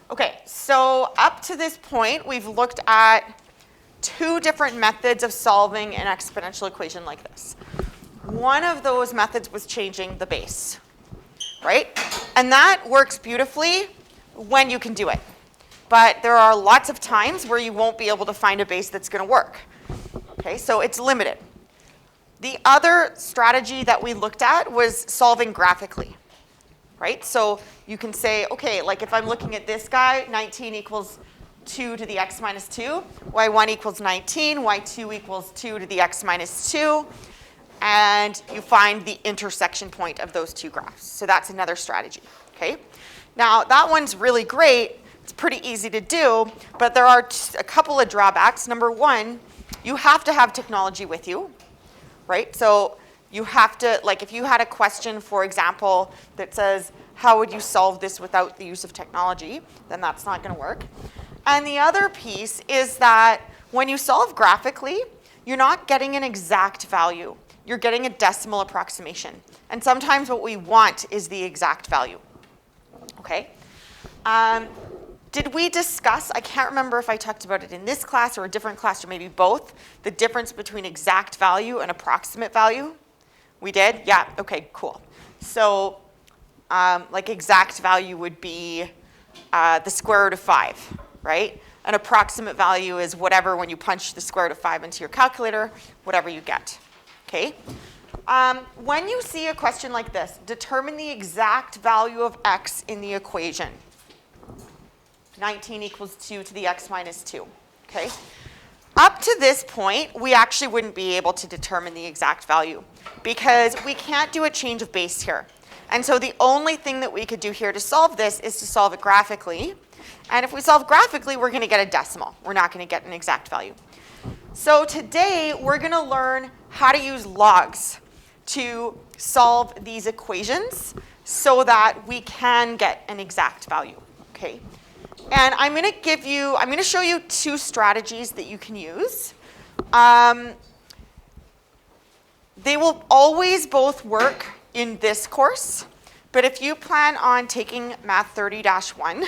Okay, so up to this point, we've looked at two different methods of solving an exponential equation like this. One of those methods was changing the base, right? And that works beautifully when you can do it. But there are lots of times where you won't be able to find a base that's going to work. Okay, so it's limited. The other strategy that we looked at was solving graphically, right? So you can say, okay, like if I'm looking at this guy, 19 equals 2 to the x minus 2, y1 equals 19, y2 equals 2 to the x minus 2, and you find the intersection point of those two graphs. So that's another strategy, okay? Now, that one's really great. It's pretty easy to do, but there are a couple of drawbacks. Number one, you have to have technology with you, right? So you have to, like if you had a question, for example, that says, how would you solve this without the use of technology, then that's not going to work. And the other piece is that when you solve graphically, you're not getting an exact value. You're getting a decimal approximation. And sometimes what we want is the exact value. Okay? Did we discuss, I can't remember if I talked about it in this class or a different class or maybe both, the difference between exact value and approximate value? We did? Yeah, okay, cool. So like exact value would be the square root of 5, right? An approximate value is whatever, when you punch the square root of 5 into your calculator, whatever you get, okay? When you see a question like this, determine the exact value of x in the equation. 19 equals 2 to the x minus 2, okay? Up to this point, we actually wouldn't be able to determine the exact value because we can't do a change of base here. And so the only thing that we could do here to solve this is to solve it graphically. And if we solve graphically, we're going to get a decimal. We're not going to get an exact value. So today, we're going to learn how to use logs to solve these equations so that we can get an exact value, okay? And I'm going to show you two strategies that you can use. They will always both work in this course, but if you plan on taking Math 30-1,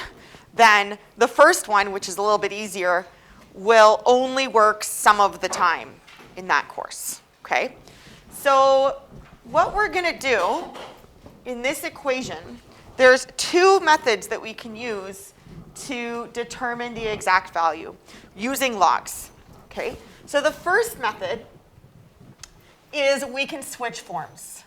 then the first one, which is a little bit easier, will only work some of the time in that course, okay? So what we're going to do in this equation, there's two methods that we can use to determine the exact value using logs, okay? So the first method is we can switch forms.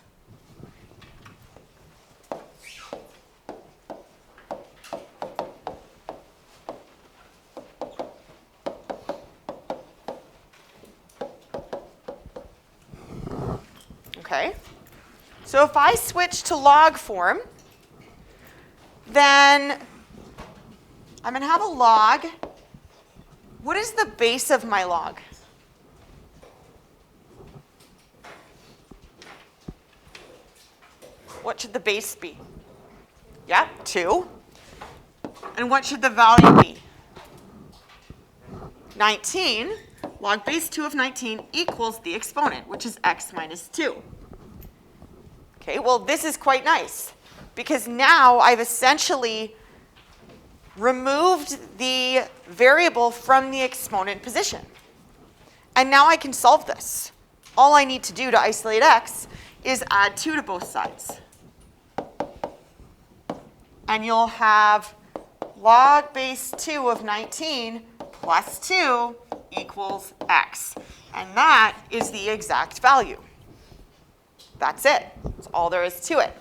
Okay, so if I switch to log form, then I'm going to have a log. What is the base of my log? What should the base be? Yeah, 2. And what should the value be? 19. Log base 2 of 19 equals the exponent, which is x minus 2. Okay, well, this is quite nice because now I've essentially removed the variable from the exponent position. And now I can solve this. All I need to do to isolate x is add 2 to both sides. And you'll have log base 2 of 19 plus 2 equals x. And that is the exact value. That's it. That's all there is to it.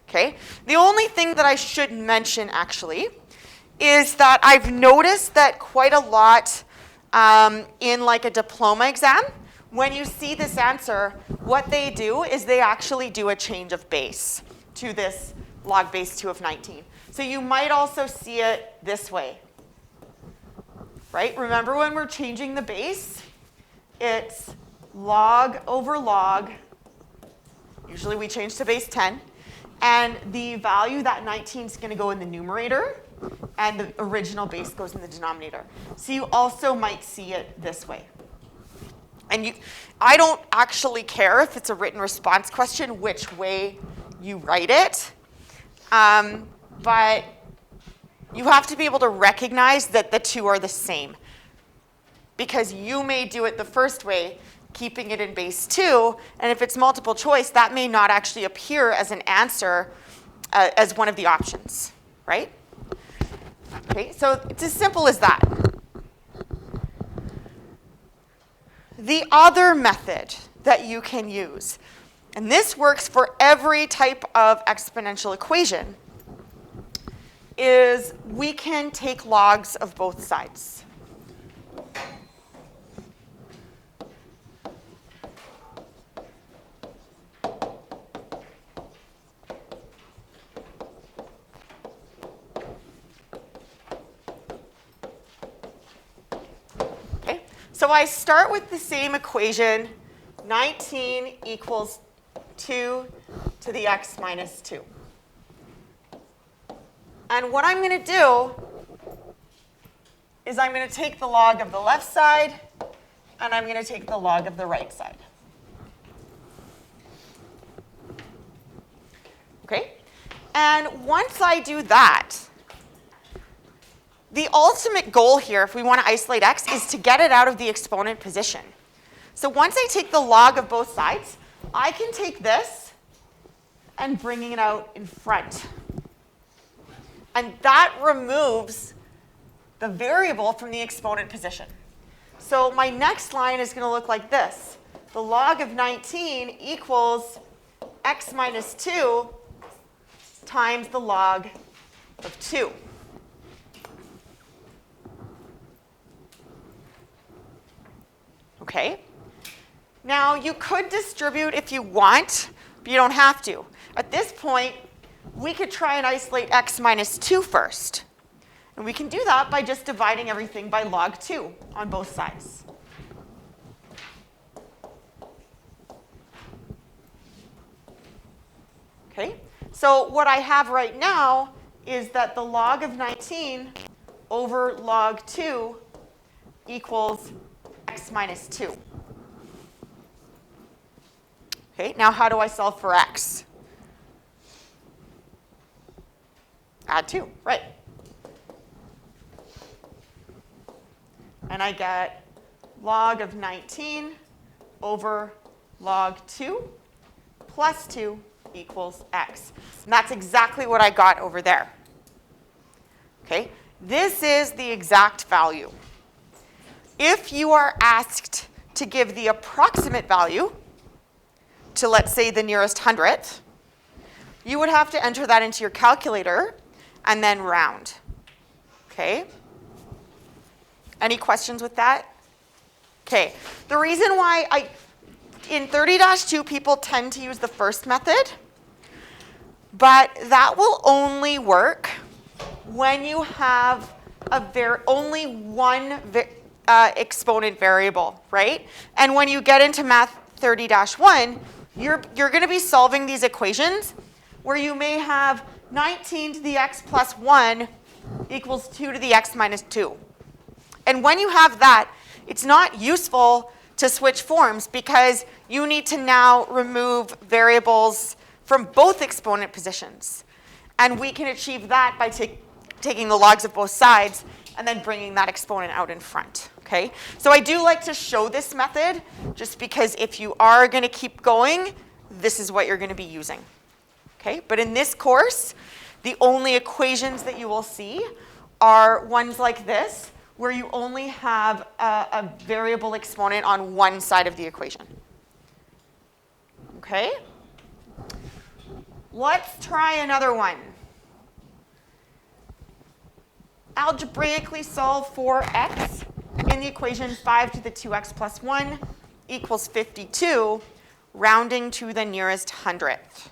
Okay? The only thing that I should mention, actually, is that I've noticed that quite a lot in like a diploma exam, when you see this answer, what they do is they actually do a change of base to this log base 2 of 19. So you might also see it this way. Right? Remember when we're changing the base? It's log over log. Usually we change to base 10. And the value, that 19 is going to go in the numerator, and the original base goes in the denominator. So you also might see it this way. And I don't actually care if it's a written response question which way you write it. But you have to be able to recognize that the two are the same. Because you may do it the first way, keeping it in base 2, and if it's multiple choice, that may not actually appear as an answer as one of the options, right? Okay, so it's as simple as that. The other method that you can use, and this works for every type of exponential equation, is we can take logs of both sides. So I start with the same equation, 19 equals 2 to the x minus 2. And what I'm going to do is I'm going to take the log of the left side, and I'm going to take the log of the right side. Okay? And once I do that, the ultimate goal here, if we want to isolate x, is to get it out of the exponent position. So once I take the log of both sides, I can take this and bring it out in front. And that removes the variable from the exponent position. So my next line is going to look like this. The log of 19 equals x minus 2 times the log of 2. Okay? Now, you could distribute if you want, but you don't have to. At this point, we could try and isolate x minus 2 first. And we can do that by just dividing everything by log 2 on both sides. Okay? So what I have right now is that the log of 19 over log 2 equals x minus 2. Okay, now how do I solve for x? Add 2, right. And I get log of 19 over log 2 plus 2 equals x. And that's exactly what I got over there. Okay, this is the exact value. If you are asked to give the approximate value to, let's say, the nearest hundredth, you would have to enter that into your calculator and then round. Okay? Any questions with that? Okay. The reason why in 30-2, people tend to use the first method, but that will only work when you have only one exponent variable, right? And when you get into math 30-1, you're going to be solving these equations where you may have 19 to the x plus 1 equals 2 to the x minus 2. And when you have that, it's not useful to switch forms because you need to now remove variables from both exponent positions. And we can achieve that by taking the logs of both sides and then bringing that exponent out in front. Okay? So I do like to show this method just because if you are going to keep going, this is what you're going to be using. Okay? But in this course, the only equations that you will see are ones like this, where you only have a variable exponent on one side of the equation. Okay? Let's try another one. Algebraically solve for x in the equation 5 to the 2x plus 1 equals 52, rounding to the nearest hundredth.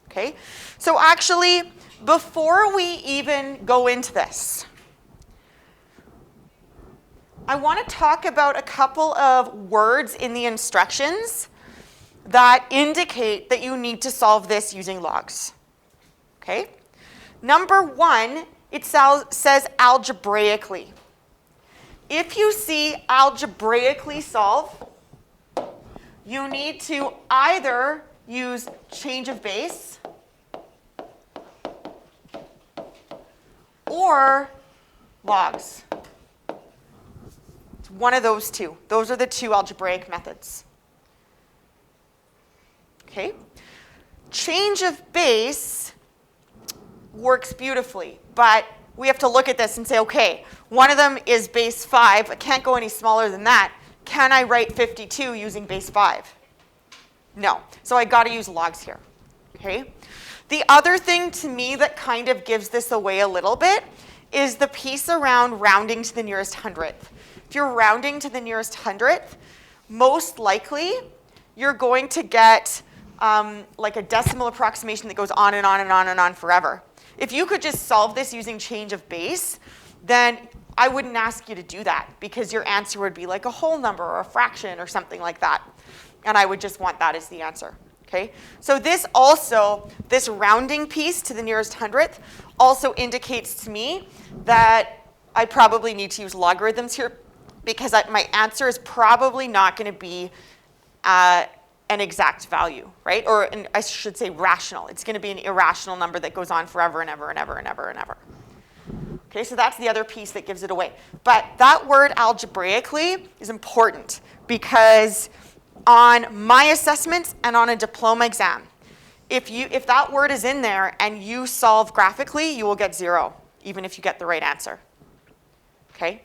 Okay? So actually, before we even go into this, I want to talk about a couple of words in the instructions that indicate that you need to solve this using logs. Okay? Number one, it says algebraically. If you see algebraically solve, you need to either use change of base or logs. It's one of those two. Those are the two algebraic methods. Okay? Change of base works beautifully, but we have to look at this and say, okay, one of them is base 5. I can't go any smaller than that. Can I write 52 using base 5? No. So I got to use logs here. Okay? The other thing to me that kind of gives this away a little bit is the piece around rounding to the nearest hundredth. If you're rounding to the nearest hundredth, most likely you're going to get like a decimal approximation that goes on and on and on and on forever. If you could just solve this using change of base, then I wouldn't ask you to do that because your answer would be like a whole number or a fraction or something like that. And I would just want that as the answer. Okay? So this also, this rounding piece to the nearest hundredth also indicates to me that I probably need to use logarithms here because my answer is probably not going to be an exact value, right? Or I should say rational. It's going to be an irrational number that goes on forever and ever and ever and ever and ever. Okay, so that's the other piece that gives it away. But that word algebraically is important because on my assessments and on a diploma exam, if that word is in there and you solve graphically, you will get 0, even if you get the right answer. Okay?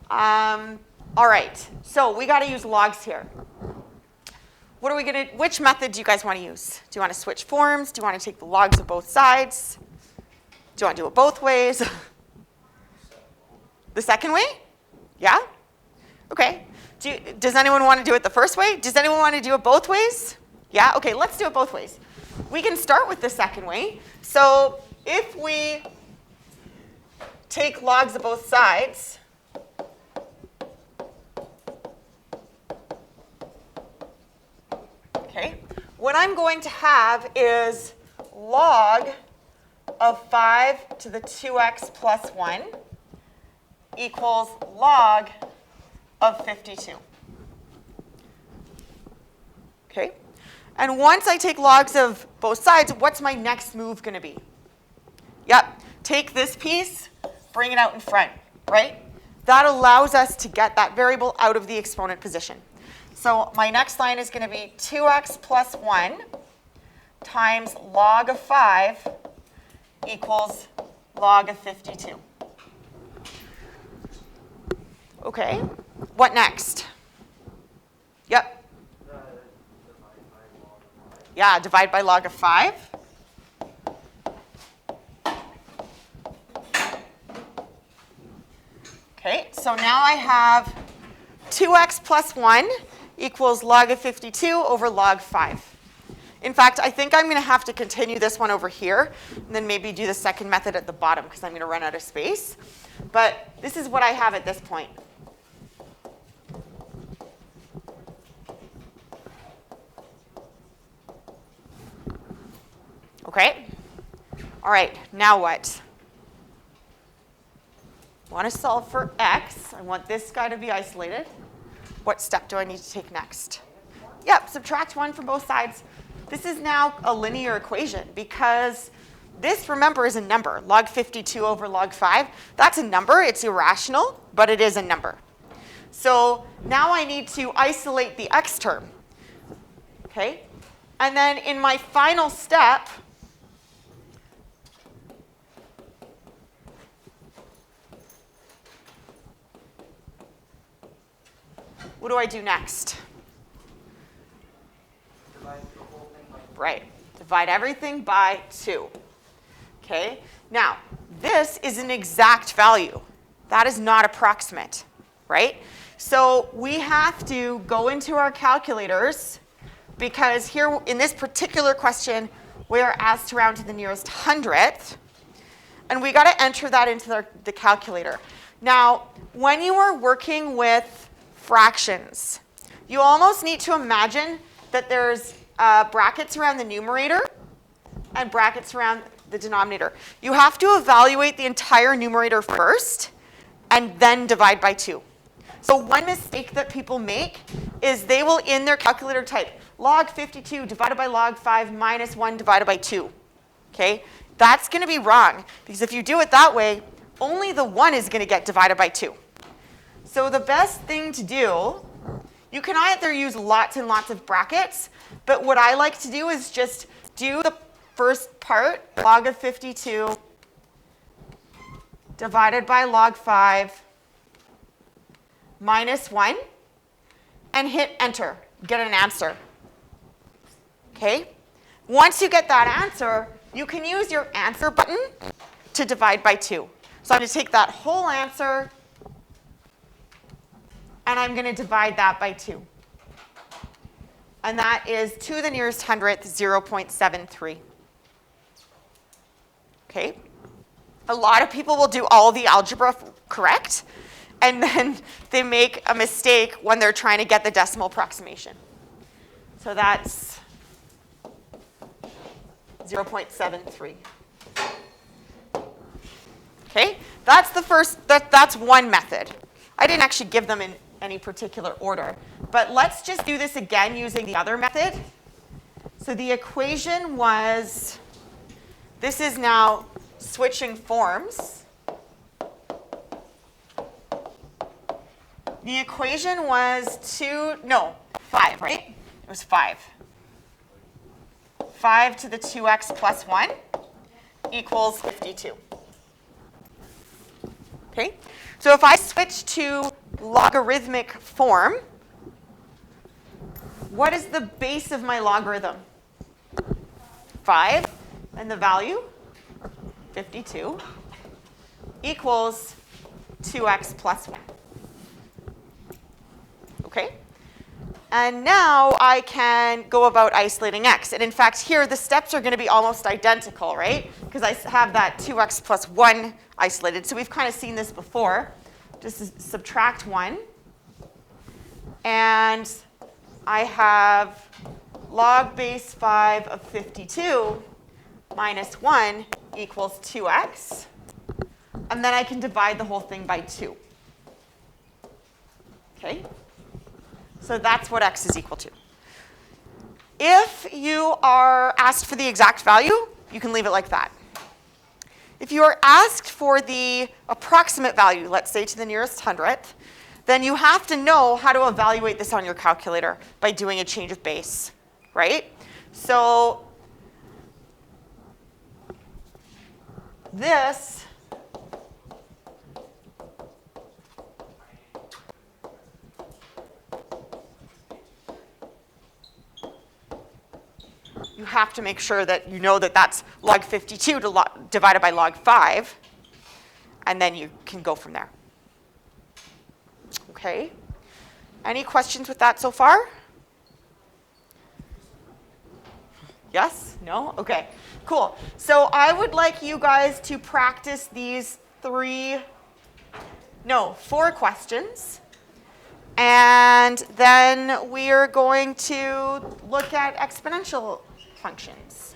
All right, so we got to use logs here. What are we going to, which method do you guys want to use? Do you want to switch forms? Do you want to take the logs of both sides? Do you want to do it both ways? The second way? Yeah? Okay. Does anyone want to do it the first way? Does anyone want to do it both ways? Yeah? Okay, let's do it both ways. We can start with the second way. So if we take logs of both sides, okay, what I'm going to have is log of 5 to the 2x plus 1 equals log of 52. Okay? And once I take logs of both sides, what's my next move going to be? Yep, take this piece, bring it out in front, right? That allows us to get that variable out of the exponent position. So my next line is going to be 2x plus 1 times log of 5 equals log of 52. Okay, what next? Yep. Yeah, divide by log of 5. Okay, so now I have 2x plus 1 equals log of 52 over log 5. In fact, I think I'm going to have to continue this one over here and then maybe do the second method at the bottom because I'm going to run out of space. But this is what I have at this point. Okay? All right, now what? I want to solve for x. I want this guy to be isolated. What step do I need to take next? Yep, subtract 1 from both sides. This is now a linear equation because this, remember, is a number. Log 52 over log 5. That's a number. It's irrational, but it is a number. So now I need to isolate the x term. Okay? And then in my final step, what do I do next? Divide the whole thing by 2. Right. Divide everything by 2. Okay? Now, this is an exact value. That is not approximate, right? So we have to go into our calculators because here in this particular question, we are asked to round to the nearest hundredth, and we got to enter that into the calculator. Now, when you are working with fractions, you almost need to imagine that there's brackets around the numerator and brackets around the denominator. You have to evaluate the entire numerator first and then divide by 2. So one mistake that people make is they will, in their calculator, type log 52 divided by log 5 minus 1 divided by 2. Okay? That's going to be wrong, because if you do it that way, only the 1 is going to get divided by 2. So the best thing to do, you can either use lots and lots of brackets, but what I like to do is just do the first part, log of 52 divided by log 5 minus 1, and hit enter, get an answer. Okay? Once you get that answer, you can use your answer button to divide by 2. So I'm going to take that whole answer, and I'm going to divide that by 2. And that is 2 to the nearest hundredth, 0.73. Okay? A lot of people will do all the algebra correct, and then they make a mistake when they're trying to get the decimal approximation. So that's 0.73. Okay? That's the first, that's one method. I didn't actually give them in any particular order. But let's just do this again using the other method. So the equation was, this is now switching forms. The equation was 5, right? It was 5. 5 to the 2x plus 1 equals 52. Okay? So if I switch to logarithmic form, what is the base of my logarithm? 5, and the value, 52, equals 2x plus 1. Okay? And now I can go about isolating x. And in fact, here the steps are going to be almost identical, right? Because I have that 2x plus 1 isolated. So we've kind of seen this before. Just subtract 1. And I have log base 5 of 52 minus 1 equals 2x. And then I can divide the whole thing by 2. Okay? So that's what x is equal to. If you are asked for the exact value, you can leave it like that. If you are asked for the approximate value, let's say to the nearest hundredth, then you have to know how to evaluate this on your calculator by doing a change of base, right? So this you have to make sure that you know that that's log 52 divided by log 5, and then you can go from there. Okay? Any questions with that so far? Yes? No? Okay. Cool. So I would like you guys to practice these 4 questions. And then we are going to look at exponential functions.